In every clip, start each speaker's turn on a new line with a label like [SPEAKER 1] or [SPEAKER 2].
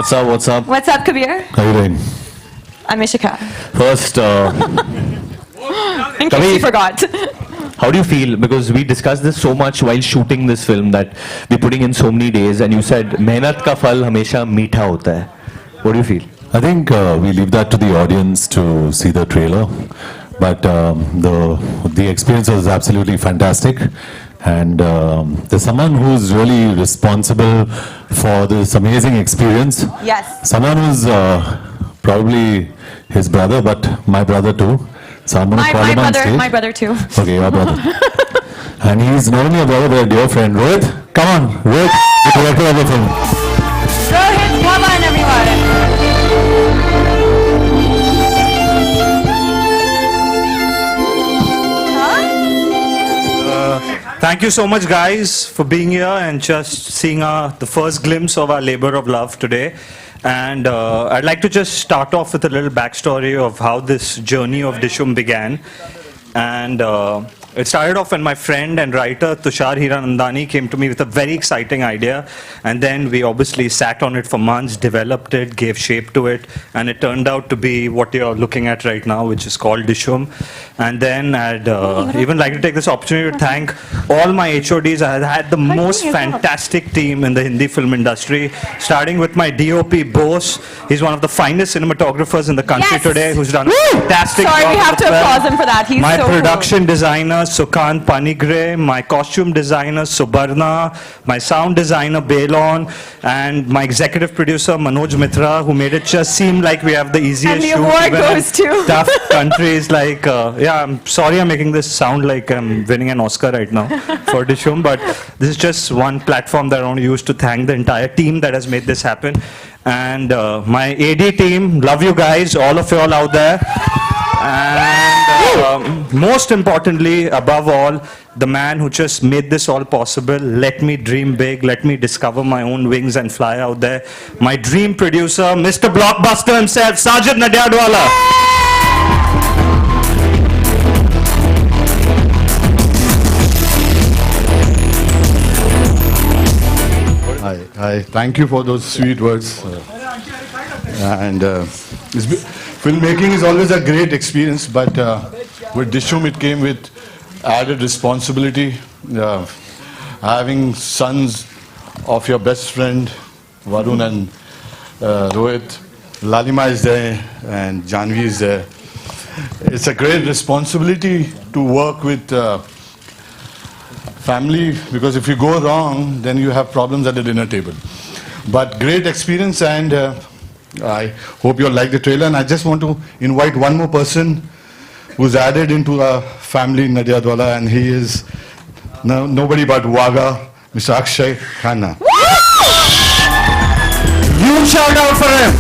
[SPEAKER 1] What's up? What's up?
[SPEAKER 2] What's up, Kabir?
[SPEAKER 1] How you doing?
[SPEAKER 2] I'm Ishika.
[SPEAKER 1] First,
[SPEAKER 2] In case you forgot.
[SPEAKER 1] how do you feel? Because we discussed this so much while shooting this film that we're putting in so many days, and you said मेहनत का फल हमेशा मीठा होता है. What do you feel?
[SPEAKER 3] I think we leave that to the audience to see the trailer, but the experience was absolutely fantastic, and there's someone who's really responsible for this amazing experience.
[SPEAKER 2] Yes.
[SPEAKER 3] Someone who's probably his brother, but my brother too. So I'm going to call him on stage.
[SPEAKER 2] My brother too.
[SPEAKER 3] Okay, your brother. And he's not only a brother but a dear friend. Rohit, come on, Rohit, the director of the film.
[SPEAKER 2] Rohit, come on, everyone.
[SPEAKER 4] Thank you so much, guys, for being here and just seeing the first glimpse of our labor of love today. And I'd like to just start off with a little backstory of how this journey of Dishum began. And it started off when my friend and writer Tushar Hiranandani came to me with a very exciting idea. And then we obviously sat on it for months, developed it, gave shape to it. And it turned out to be what you're looking at right now, which is called Dishum. And then I'd even like to take this opportunity to thank all my HODs. I had the most fantastic team in the Hindi film industry, starting with my DOP, Bose. He's one of the finest cinematographers in the country today, who's done a fantastic job.
[SPEAKER 2] Sorry, we have to applaud him for that. He's
[SPEAKER 4] my
[SPEAKER 2] so
[SPEAKER 4] production designer, Sukant Panigre, my costume designer, Subarna, my sound designer, Belon, and my executive producer, Manoj Mitra, who made it just seem like we have the easiest
[SPEAKER 2] And the
[SPEAKER 4] shoot
[SPEAKER 2] award
[SPEAKER 4] even
[SPEAKER 2] goes
[SPEAKER 4] in
[SPEAKER 2] to-
[SPEAKER 4] tough countries like, yeah, I'm sorry I'm making this sound like I'm winning an Oscar right now for Dishum, but this is just one platform that I want to use to thank the entire team that has made this happen. And my AD team, love you guys, all of you all out there. And most importantly, above all, the man who just made this all possible, let me dream big, let me discover my own wings and fly out there. My dream producer, Mr. Blockbuster himself, Sajid Nadiadwala.
[SPEAKER 5] Hi. Thank you for those sweet words. Filmmaking is always a great experience, but with Dishum it came with added responsibility. Having sons of your best friend Varun and Rohit, Lalima is there and Janvi is there. It's a great responsibility to work with family, because if you go wrong, then you have problems at the dinner table. But great experience, and I hope you'll like the trailer. And I just want to invite one more person who's added into our family, Nadiadwala, and he is nobody but Waga, Mr. Akshay Khanna.
[SPEAKER 4] Huge shout out for him.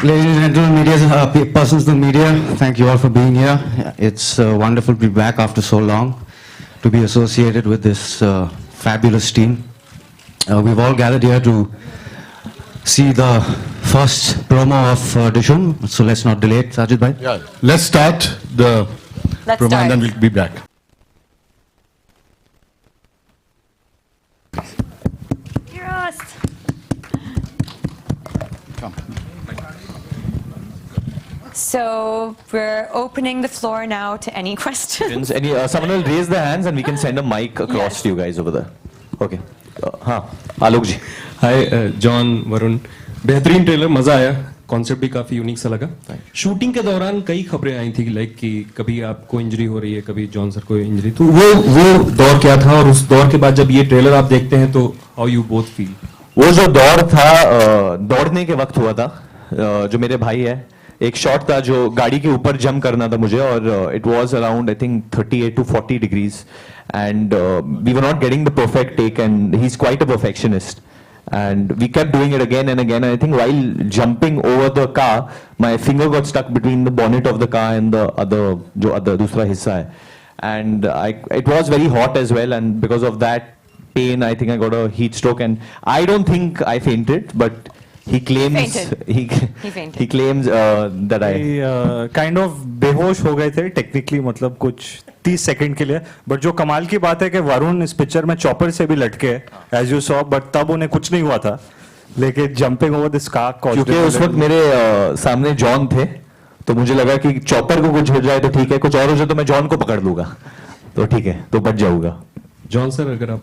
[SPEAKER 6] Ladies and gentlemen, media, persons in the media, thank you all for being here. It's wonderful to be back after so long, to be associated with this fabulous team. We've all gathered here to see the first promo of Dishum, so let's not delay it, Sajid bhai.
[SPEAKER 5] Yeah, let's start the promo and then we'll be back.
[SPEAKER 2] So we're opening the floor now to any questions.
[SPEAKER 1] Someone will raise their hands and we can send a mic across to you guys over there. Okay. Alok ji.
[SPEAKER 7] Hi John Varun, बेहतरीन trailer, मजा आया, concept भी काफी unique सा लगा। Shooting के दौरान कई खबरें आई थी लाइक कि कभी आपको इंजरी हो रही है, कभी जॉन सर को इंजरी, तो वो दौर क्या था, और उस दौर के बाद जब ये ट्रेलर आप देखते हैं तो हाउ यू बोथ फील?
[SPEAKER 1] वो जो दौर था, दौड़ने के वक्त हुआ था, जो मेरे भाई है, एक शॉट था जो गाड़ी के ऊपर जंप करना था मुझे, और it was around I think 38 to 40 degrees and we were not getting the perfect take, and he's quite a perfectionist and we kept doing it again and again, and I think while jumping over the car my finger got stuck between the bonnet of the car and the other दूसरा हिस्सा है, and it was very hot as well, and because of that pain I think I got a heat stroke, and I don't think I fainted, but he claims he claims that I
[SPEAKER 4] kind of बेहोश हो गए थे technically, मतलब कुछ 30 second के लिए, but जो कमाल की बात है कि वरुण इस पिक्चर में चॉपर से भी लटके एज यू सॉ, बट तब उन्हें कुछ नहीं हुआ था, लेकिन जंपिंग ओवर दिस कार
[SPEAKER 1] क्योंकि उस वक्त मेरे सामने जॉन थे, तो मुझे लगा कि चॉपर को कुछ हो जाए तो ठीक है, कुछ और हो जाए तो मैं जॉन को पकड़ लूंगा, तो ठीक है, तो बच जाऊंगा.
[SPEAKER 7] जॉन सर, अगर आप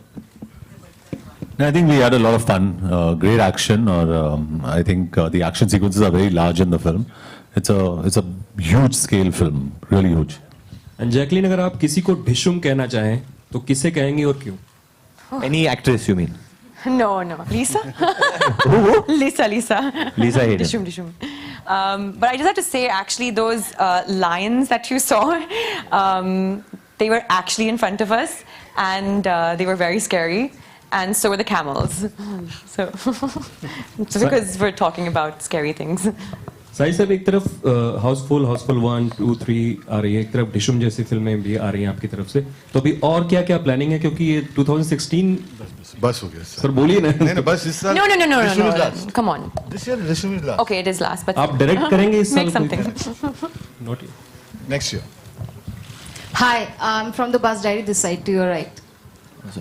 [SPEAKER 3] I think we had a lot of fun, great action, or I think the action sequences are very large in the film. It's a huge scale film, really huge.
[SPEAKER 7] And Jacqueline, अगर आप किसी को ढिशुम कहना चाहें तो किसे कहेंगी और क्यों?
[SPEAKER 1] Any actress you mean?
[SPEAKER 2] No, Lisa? Lisa.
[SPEAKER 1] Lisa Hayden.
[SPEAKER 2] Dishum. But I just have to say, actually, those lions that you saw, they were actually in front of us, and they were very scary. And so were the camels. So, just because we're talking about scary things.
[SPEAKER 7] Sai साहब, एक तरफ हाउसफुल 1, 2, 3 आ रही है, एक तरफ ढिशुम जैसी फिल्में भी आ रही हैं आपकी तरफ से, तो अभी और क्या क्या प्लानिंग है? क्योंकि ये 2016
[SPEAKER 5] बस हो गया सर.
[SPEAKER 7] सर बोलिए ना.
[SPEAKER 5] नहीं बस इस साल.
[SPEAKER 2] No. Come on.
[SPEAKER 5] This year Dishum is last.
[SPEAKER 2] Okay, it is last, but
[SPEAKER 7] आप डायरेक्ट करेंगे इस साल?
[SPEAKER 2] make something.
[SPEAKER 7] Not yet.
[SPEAKER 5] Next year.
[SPEAKER 8] Hi, I'm from the Bus Diary this side to your right.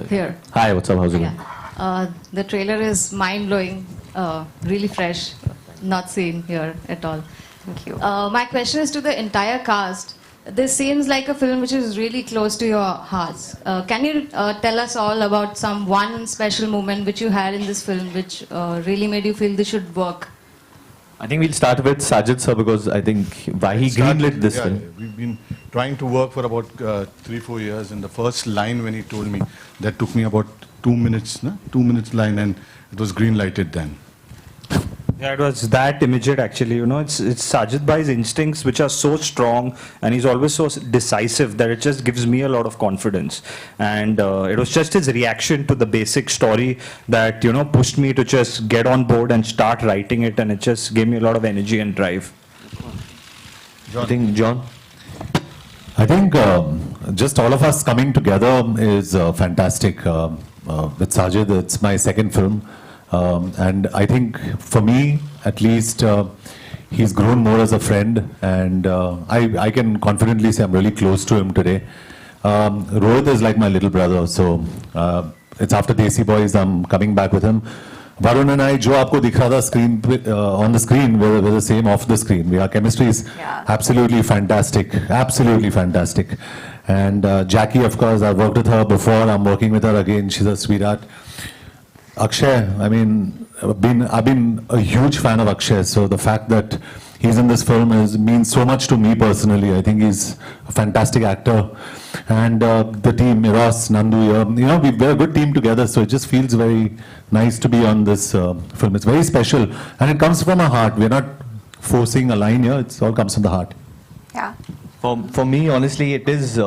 [SPEAKER 8] Here.
[SPEAKER 1] Hi, what's up? How's it going?
[SPEAKER 8] Yeah. The trailer is mind-blowing, really fresh, not seen here at all.
[SPEAKER 2] Thank you.
[SPEAKER 8] My question is to the entire cast. This seems like a film which is really close to your hearts. Can you tell us all about some one special moment which you had in this film which really made you feel this should work?
[SPEAKER 1] I think we'll start with Sajid sir, because I think why he greenlit this
[SPEAKER 5] Yeah,
[SPEAKER 1] film.
[SPEAKER 5] we've been trying to work for about 3-4 years, and the first line when he told me, that took me about 2 minutes, 2 minutes line, and it was green lighted then.
[SPEAKER 4] Yeah, it was that immediate actually. You know, it's Sajid Bhai's instincts which are so strong, and he's always so decisive that it just gives me a lot of confidence. And it was just his reaction to the basic story that, you know, pushed me to just get on board and start writing it, and it just gave me a lot of energy and drive.
[SPEAKER 1] I think John.
[SPEAKER 3] I think just all of us coming together is fantastic. With Sajid, it's my second film. And I think for me, at least, he's grown more as a friend, and I can confidently say I'm really close to him today. Rohit is like my little brother, so it's after Desi Boys I'm coming back with him. Varun and I, जो आपको दिख रहा था screen on the screen, we're the same off the screen. Our chemistry is absolutely fantastic, And Jackie, of course, I've worked with her before. I'm working with her again. She's a sweetheart. Akshay, I mean, I've been a huge fan of Akshay, so the fact that he's in this film means so much to me personally. I think he's a fantastic actor, and the team, Miras, Nandu, you know, we're a good team together, so it just feels very nice to be on this film. It's very special, and it comes from our heart. We're not forcing a line here, it all comes from the heart.
[SPEAKER 2] Yeah.
[SPEAKER 1] For me, honestly, it is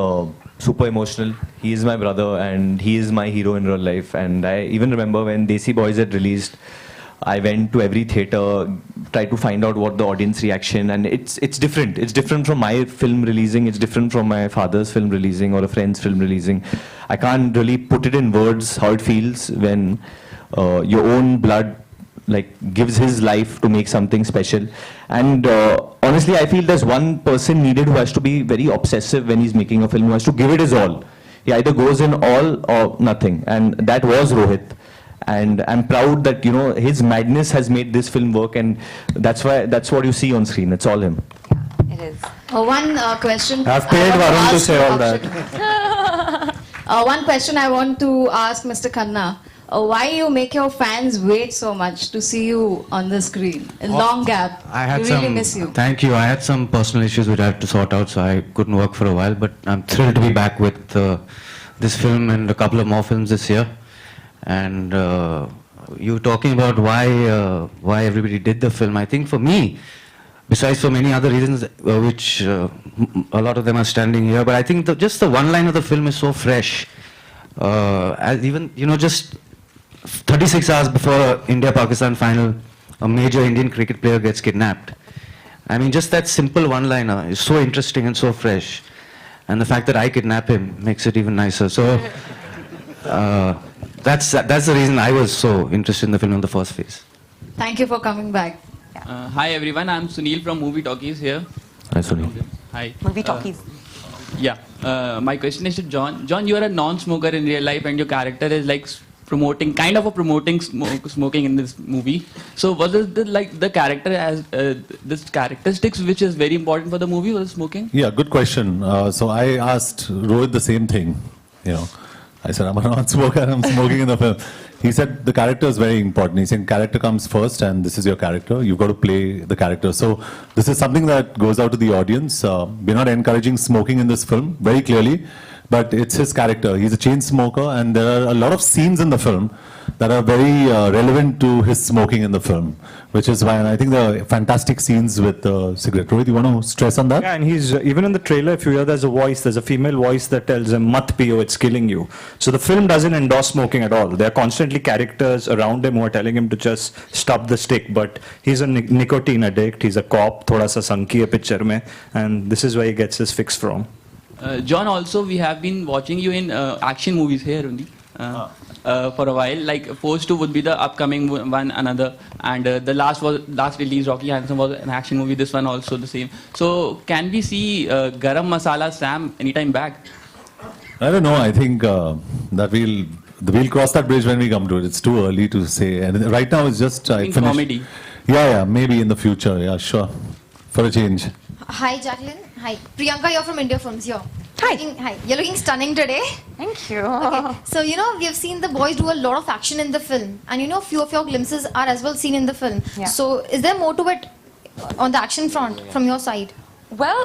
[SPEAKER 1] super emotional. He is my brother, and he is my hero in real life. And I even remember when Desi Boys had released, I went to every theater, tried to find out what the audience reaction, and it's different. It's different from my film releasing. It's different from my father's film releasing or a friend's film releasing. I can't really put it in words how it feels when your own blood like gives his life to make something special. And honestly, I feel there's one person needed who has to be very obsessive when he's making a film, who has to give it his all. He either goes in all or nothing, and that was Rohit. And I'm proud that, you know, his madness has made this film work, and that's what you see on screen. It's all him.
[SPEAKER 2] It is.
[SPEAKER 8] One question.
[SPEAKER 4] I've paid
[SPEAKER 8] I want
[SPEAKER 4] Varun to
[SPEAKER 8] ask
[SPEAKER 4] say all
[SPEAKER 8] Akshay. One question I want to ask Mr. Khanna. Why you make your fans wait so much to see you on the screen? A long gap.
[SPEAKER 6] I had
[SPEAKER 8] we
[SPEAKER 6] some.
[SPEAKER 8] really miss you.
[SPEAKER 6] Thank you. I had some personal issues which I had to sort out, so I couldn't work for a while. But I'm thrilled to be back with this film and a couple of more films this year. And you were talking about why everybody did the film. I think for me, besides for many other reasons, which a lot of them are standing here, but I think just the one line of the film is so fresh. As even, you know, just 36 hours before India-Pakistan final, a major Indian cricket player gets kidnapped. I mean, just that simple one-liner is so interesting and so fresh. And the fact that I kidnap him makes it even nicer. So that's the reason I was so interested in the film in the first phase.
[SPEAKER 8] Thank you for coming back.
[SPEAKER 9] Hi everyone, I'm Sunil from Movie Talkies here.
[SPEAKER 1] Hi, Sunil.
[SPEAKER 9] Hi.
[SPEAKER 2] movie talkies.
[SPEAKER 9] Yeah. My question is to John. John, you are a non-smoker in real life, and your character is like promoting, kind of a promoting smoking in this movie. So was it the character has this characteristics which is very important for the movie, was smoking?
[SPEAKER 3] Yeah, good question. So I asked Rohit the same thing. You know, I said, I'm a non-smoker, I'm smoking in the film. He said the character is very important. He said character comes first and this is your character. You've got to play the character. So this is something that goes out to the audience. We're not encouraging smoking in this film, very clearly, but it's his character. He's a chain smoker and there are a lot of scenes in the film that are very relevant to his smoking in the film, which is why, and I think the fantastic scenes with the cigarette. Rohit, you want to stress on that?
[SPEAKER 4] Yeah, and he's even in the trailer, if you hear there's a female voice that tells him, "Mat piyo, it's killing you." So the film doesn't endorse smoking at all. There are constantly characters around him who are telling him to just stop the stick, but he's a nicotine addict, he's a cop, thoda sa sanki hai picture mein, and this is where he gets his fix from.
[SPEAKER 9] John, also we have been watching you in action movies here only. For a while, like Force 2 would be the upcoming one, another, and the last release, Rocky Handsome, was an action movie. This one also the same. So can we see Garam Masala Sam anytime back?
[SPEAKER 3] I don't know. I think that we'll cross that bridge when we come to it. It's too early to say. And right now it's just
[SPEAKER 9] In comedy.
[SPEAKER 3] Yeah, maybe in the future. Yeah, sure. For a change.
[SPEAKER 10] Hi, Jacqueline. Hi. Priyanka, you're from India Films here.
[SPEAKER 2] Hi.
[SPEAKER 10] Hi. You're looking stunning today.
[SPEAKER 2] Thank you.
[SPEAKER 10] Okay. So, we have seen the boys do a lot of action in the film. And, a few of your glimpses are as well seen in the film.
[SPEAKER 2] Yeah.
[SPEAKER 10] So, is there more to it on the action front from your side?
[SPEAKER 2] Well,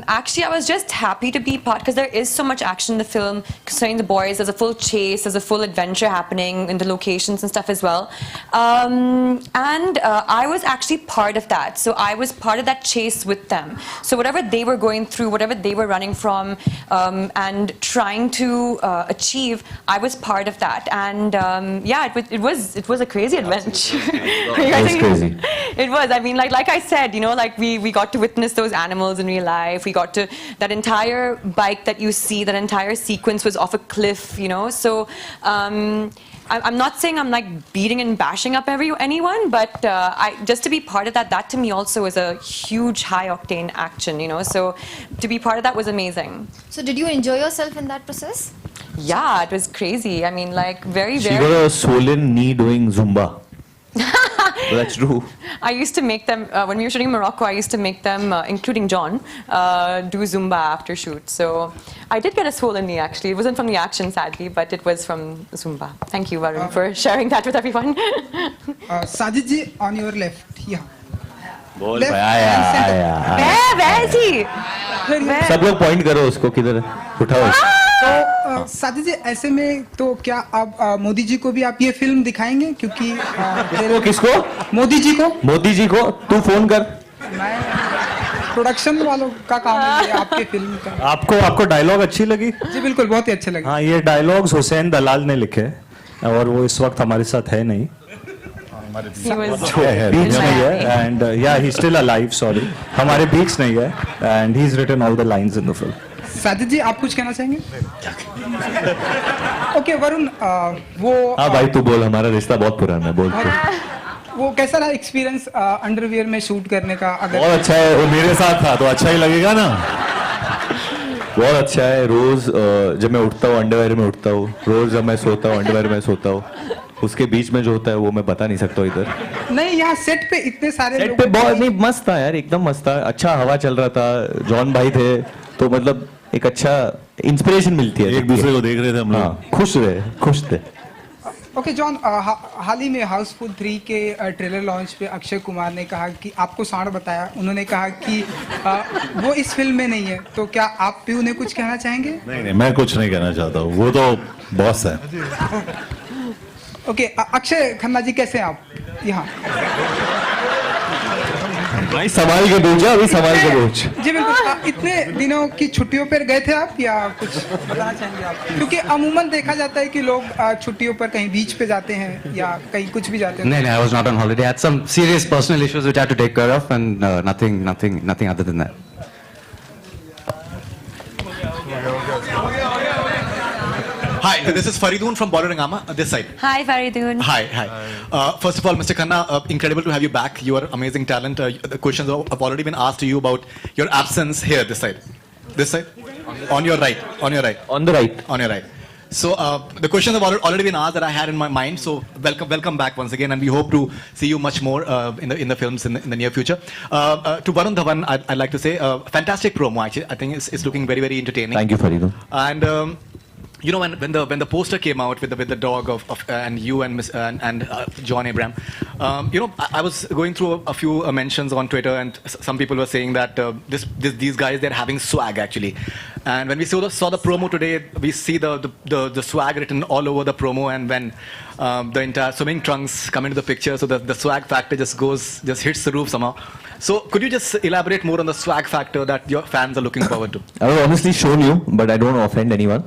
[SPEAKER 2] actually, I was just happy to be part because there is so much action in the film. Concerning the boys, there's a full chase, there's a full adventure happening in the locations and stuff as well. And I was actually part of that. So I was part of that chase with them. So whatever they were going through, whatever they were running from, and trying to achieve, I was part of that. And yeah, it was a crazy adventure.
[SPEAKER 1] It was crazy.
[SPEAKER 2] It was. I mean, like I said, like we got to witness those animals in real life. We got to, that entire bike that you see, that entire sequence was off a cliff, So I'm not saying I'm like beating and bashing up anyone, but just to be part of that to me also was a huge high octane action, So to be part of that was amazing.
[SPEAKER 10] So, did you enjoy yourself in that process?
[SPEAKER 2] Yeah, it was crazy. I mean, like very,
[SPEAKER 1] She
[SPEAKER 2] very.
[SPEAKER 1] got a swollen knee doing Zumba. That's true.
[SPEAKER 2] I used to make them, when we were shooting in Morocco, I used to make them, including John, do Zumba after shoot. So I did get a swollen knee, actually. It wasn't from the action, sadly, but it was from Zumba. Thank you, Varun, for sharing that with everyone.
[SPEAKER 11] Sajid ji, on your left. Yeah.
[SPEAKER 1] बोल
[SPEAKER 11] Left
[SPEAKER 1] भाई
[SPEAKER 11] and center.
[SPEAKER 2] Where is he?
[SPEAKER 1] सब लोग point करो उसको किधर है उठाओ
[SPEAKER 11] तो साजिद जी, ऐसे में तो क्या आप मोदी जी को भी आप ये फिल्म दिखाएंगे, क्योंकि
[SPEAKER 1] वो किसको
[SPEAKER 11] मोदी जी को
[SPEAKER 1] तू फोन कर
[SPEAKER 11] मैं प्रोडक्शन वालों का काम है ये आपके फिल्म का।
[SPEAKER 4] आपको डायलॉग अच्छी लगी?
[SPEAKER 11] जी बिल्कुल, बहुत ही अच्छे लगे।
[SPEAKER 4] हाँ, ये डायलॉग्स हुसैन दलाल ने लिखे और वो इस वक्त हमारे साथ है नहीं,
[SPEAKER 2] He was
[SPEAKER 4] बीच नहीं है, and yeah, he's still alive, sorry, हमारे बीच नहीं है, and he's written all the lines in the film.
[SPEAKER 11] Sajid जी, आप कुछ कहना चाहेंगे? ओके वरुण, वो
[SPEAKER 1] हाँ भाई तू बोल, हमारा रिश्ता बहुत पुराना है, बोल तू।
[SPEAKER 11] वो कैसा रहा एक्सपीरियंस अंडरवियर में शूट करने का? अगर
[SPEAKER 3] बहुत अच्छा है, वो मेरे साथ था तो अच्छा ही लगेगा ना।
[SPEAKER 1] बहुत अच्छा है। रोज जब मैं उठता हूँ अंडरवेयर में उठता हूँ, रोज जब मैं सोता हूँ अंडरवेयर में सोता हूँ। उसके बीच में जो होता है वो मैं बता नहीं सकता इधर।
[SPEAKER 11] नहीं, यहाँ सेट पे इतने सारे
[SPEAKER 1] सेट
[SPEAKER 11] लोग
[SPEAKER 1] पे बहुत नहीं, मस्त था यार, एकदम मस्त था। अच्छा हवा चल रहा था, जॉन भाई थे, तो मतलब एक अच्छा इंस्पिरेशन मिलती है।
[SPEAKER 3] एक दूसरे को देख रहे थे हम लोग,
[SPEAKER 1] खुश थे।
[SPEAKER 11] ओके जॉन, हाल ही में हाउसफुल 3 के ट्रेलर लॉन्च पे अक्षय कुमार ने कहा कि आपको सांड बताया, उन्होंने कहा कि वो इस फिल्म में नहीं है, तो क्या आप भी उन्हें कुछ कहना चाहेंगे?
[SPEAKER 3] नहीं, मैं कुछ नहीं कहना चाहता हूँ, वो तो बॉस है।
[SPEAKER 11] ओके, अक्षय खन्ना जी कैसे हैं आप? यहाँ
[SPEAKER 1] भाई संभाल के पूछा, अभी संभाल के पूछ।
[SPEAKER 11] जी बिल्कुल। इतने दिनों की छुट्टियों पर गए थे आप या कुछ बताना चाहेंगे आप? क्योंकि अमूमन देखा जाता है कि लोग छुट्टियों पर कहीं बीच पे जाते हैं या कहीं कुछ भी जाते हैं।
[SPEAKER 6] No, I was not on holiday. I had some serious personal issues which I had to take care of, and nothing other than that.
[SPEAKER 12] Hi, this is Faridun from Bollywood this side.
[SPEAKER 2] Hi, Faridun.
[SPEAKER 12] Hi. First of all, Mr. Khanna, incredible to have you back. You are amazing talent. The questions have already been asked to you about your absence here, this side. This side? On your right.
[SPEAKER 1] On the right.
[SPEAKER 12] On your right. So the questions have already been asked that I had in my mind. So welcome back once again, and we hope to see you much more in the films in the near future. To Varun Dhawan, I'd like to say fantastic promo. Actually, I think it's looking very, very entertaining.
[SPEAKER 1] Thank you, Faridun.
[SPEAKER 12] And you know, when the poster came out with the dog of and you and John Abraham, you know, I was going through a few mentions on Twitter, and some people were saying that these guys, they're having swag actually. And when we saw the promo today, we see the swag written all over the promo, and when the entire swimming trunks come into the picture, so the swag factor just hits the roof somehow. So could you just elaborate more on the swag factor that your fans are looking forward to?
[SPEAKER 1] I will honestly show you, but I don't want to offend anyone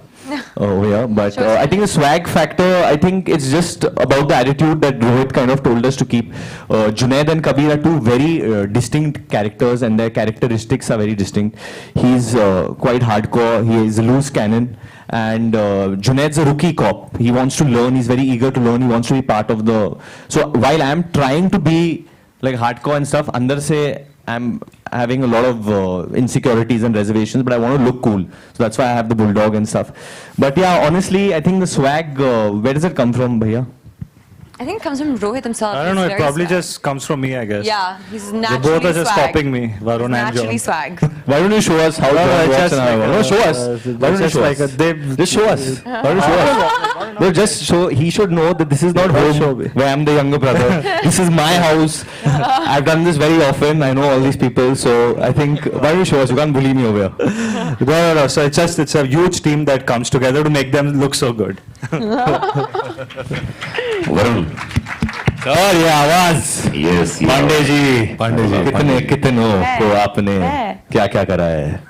[SPEAKER 1] over here. But I think the swag factor, I think it's just about the attitude that Rohit kind of told us to keep. Junaid and Kabir are two very distinct characters, and their characteristics are very distinct. He's quite hardcore, he is a loose cannon. And Junaid's a rookie cop. He wants to learn, he's very eager to learn, he wants to be part of the... So while I'm trying to be like hardcore and stuff, andar se I'm having a lot of insecurities and reservations, but I want to look cool. So that's why I have the bulldog and stuff. But yeah, honestly, I think the swag, where does it come from, bhaiya?
[SPEAKER 2] I think it comes from Rohit himself.
[SPEAKER 4] I don't know,
[SPEAKER 2] He's
[SPEAKER 4] it
[SPEAKER 2] very
[SPEAKER 4] probably
[SPEAKER 2] swag.
[SPEAKER 4] just comes from me, I guess.
[SPEAKER 2] Yeah, he's
[SPEAKER 4] They
[SPEAKER 2] naturally
[SPEAKER 4] both are just
[SPEAKER 2] swag.
[SPEAKER 4] copying me, Varun
[SPEAKER 2] He's
[SPEAKER 4] and John.
[SPEAKER 2] naturally swag.
[SPEAKER 1] Why don't you show us how John walks in our No, show us. Why don't you show us? Just show us. Why don't you show us? No, just show. He should know that this is not home where I'm the younger brother. This is my house. I've done this very often. I know all these people. So I think, why don't you show us? You can't bully me over here.
[SPEAKER 4] No. So it's a huge team that comes together to make them look so good.
[SPEAKER 3] Varun.
[SPEAKER 1] और ये आवाज
[SPEAKER 3] Yes.
[SPEAKER 1] Pandey ji कितने को आपने
[SPEAKER 2] है।
[SPEAKER 1] क्या क्या करा है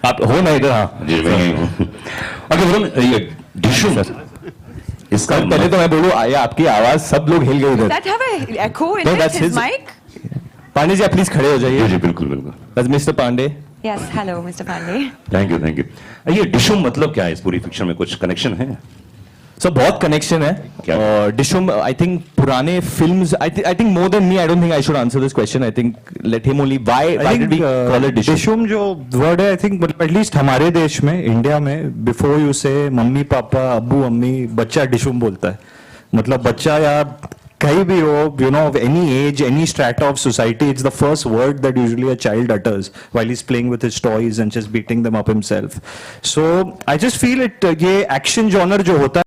[SPEAKER 1] आप हो ना इधर हाँ
[SPEAKER 3] जी मैं हूँ. Okay, Varun, ये डिशुम इसका
[SPEAKER 1] पहले तो मैं बोलूँ ये आपकी आवाज सब लोग हिल गए
[SPEAKER 2] Does
[SPEAKER 1] इधर
[SPEAKER 2] that have an echo in
[SPEAKER 1] No,
[SPEAKER 2] it?
[SPEAKER 1] that's
[SPEAKER 2] His
[SPEAKER 1] his-
[SPEAKER 2] mic?
[SPEAKER 1] Pandey ji आप प्लीज खड़े हो जाइए
[SPEAKER 3] जी बिल्कुल बिल्कुल.
[SPEAKER 1] That's Mr. Pandey.
[SPEAKER 2] Yes, hello, Mr. Pandey.
[SPEAKER 3] Thank you. ये डिशुम मतलब क्या है? इस पूरी फिक्शन में कुछ कनेक्शन है?
[SPEAKER 1] So बहुत कनेक्शन
[SPEAKER 3] क्या?
[SPEAKER 1] है डिशुम आई थिंक पुराने films I think more than me I don't think I should answer this question I think let him only why did we call it Dishoom
[SPEAKER 4] Dishoom जो वर्ड है, I think at least हमारे देश में, India में, before you से mummy papa अब्बू अम्मी, बच्चा डिशुम बोलता है. मतलब बच्चा या कहीं भी हो, you know, of any age, any strata of society, it's the first word that usually a child utters while he's playing with his toys and just beating them up himself. So I just feel it, ये action genre जो होता है